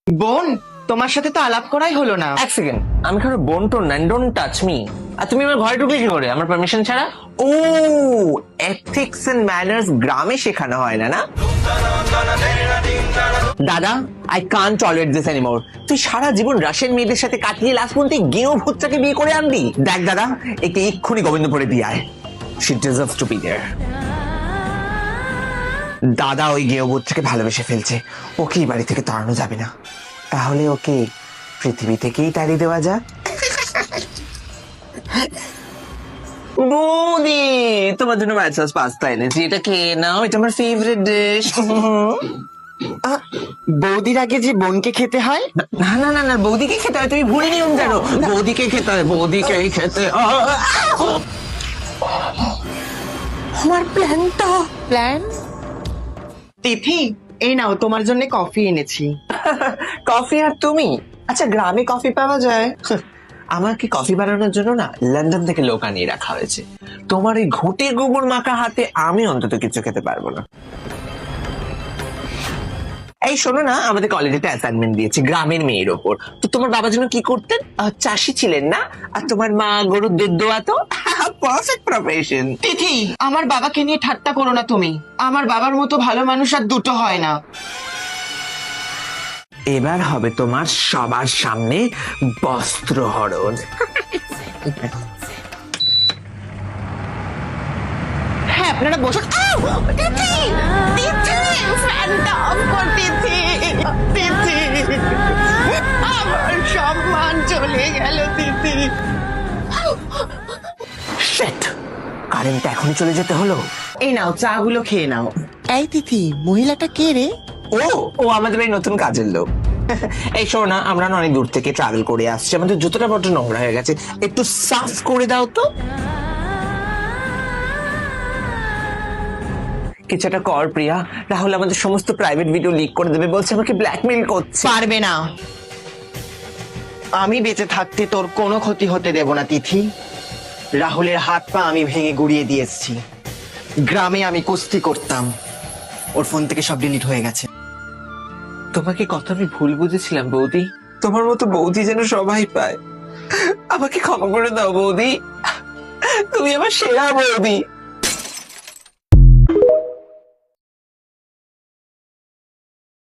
বোন, তোমার সাথে তো আলাপ করাই হলো না। এক সেকেন্ড, আমি কারো বোন টোন না, ডোন্ট টাচ মি। আর তুমি আমার ঘরে ঢুকলে কি করে আমার পারমিশন ছাড়া? ও, এথিক্স এন্ড ম্যানার্স গ্রামে শেখানো হয় না, না? দাদা, I can't tolerate this anymore. তুই সারা জীবন রাশিয়ান মেয়েদের সাথে কাটিয়ে লাস্ট পর্যন্ত গেও ভুচ্চাকে বিয়ে করে আনবি। দেখ দাদা, একে এক্ষুনি গোবিন্দপুরে দিয়ে আয়। She deserves to be there. দাদা ওই গেও ভুচ্চাকে ভালোবেসে ফেলছে, ওকে এই বাড়ি থেকে তাড়ানো যাবে না। তাহলে ওকে পৃথিবী থেকেই তাড়িয়ে দেওয়া যাক। বৌদি, তোমার জন্য হোয়াইট সস পাস্তা এনেছি, এটা খেয়ে নাও, এটা আমার ফেভারিট ডিশ। বৌদির আগে যে বোনকে খেতে হয়? না না না না, বৌদিকে খেতে হয়, তুমি ভুলে নিয়ম জানো। বৌদিকে খেতে হয়, বৌদিকে খেতে হয়। আমার প্ল্যানটা। প্ল্যান? তিথি, এই নাও তোমার জন্য কফি এনেছি। কফি? আর তুমি? আচ্ছা, গ্রামে কফি পাওয়া যায়? আমার কি কফি বানানোর জন্য না লন্ডন থেকে লোক আনিয়ে রাখা হয়েছে। তোমার এই ঘুটে গোবর মাখা হাতে আমি অন্তত কিছু খেতে পারবো না। এই শোনো না, আমাদের কলেজে একটা অ্যাসাইনমেন্ট দিয়েছে গ্রামের মেয়ের ওপর। তো তোমার বাবা যেন কি করতেন? চাষি ছিলেন না? আর তোমার মা গরুর দুধ দোয়াতো। Perfect profession. তিথি, আমার বাবাকে নিয়ে ঠাট্টা করো না তুমি। আমার বাবার মতো ভালো মানুষ আর দুটো হয় না। এবার হবে তোমার সবার সামনে বস্ত্রহরণ। হ্যাঁ, আপনারা বসুন। তিথি, তিথি, ফ্যানটা অফ কর তিথি। তিথি, আমার সম্মান চলে গেল তিথি। শিট, কারেন্ট এখনই চলে যেতে হলো। এই নাও, চা গুলো খেয়ে নাও। এই তিথি, মহিলাটা কে রে? ও ও আমাদের এই নতুন কাজের লোক। এই শোনো না, আমরা না অনেক দূর থেকে ট্রাভেল করে আসছি, আমাদের জুতোটা বড্ড নোংরা হয়ে গেছে, একটু সাফ করে দাও তো। কিছু একটা কর প্রিয়া, রাহুল আমাদের সমস্ত প্রাইভেট ভিডিও লিক করে দেবে, বলছে আমাকে ব্ল্যাকমেইল করছে। পারবে না, আমি বেঁচে থাকতে তোর কোনো ক্ষতি হতে দেব না তিথি। রাহুলের হাত পা আমি ভেঙে গুড়িয়ে দিয়ে এসেছি। গ্রামে আমি কুস্তি করতাম, ওর ফোন থেকে সব ডিলিট হয়ে গেছে। তোমাকে কথা আমি ভুল বুঝেছিলাম বৌদি, তোমার মতো বৌদি যেন সবাই পায়। আমাকে ক্ষমা করে দাও বৌদি, তুমি আমার সেরা বৌদি।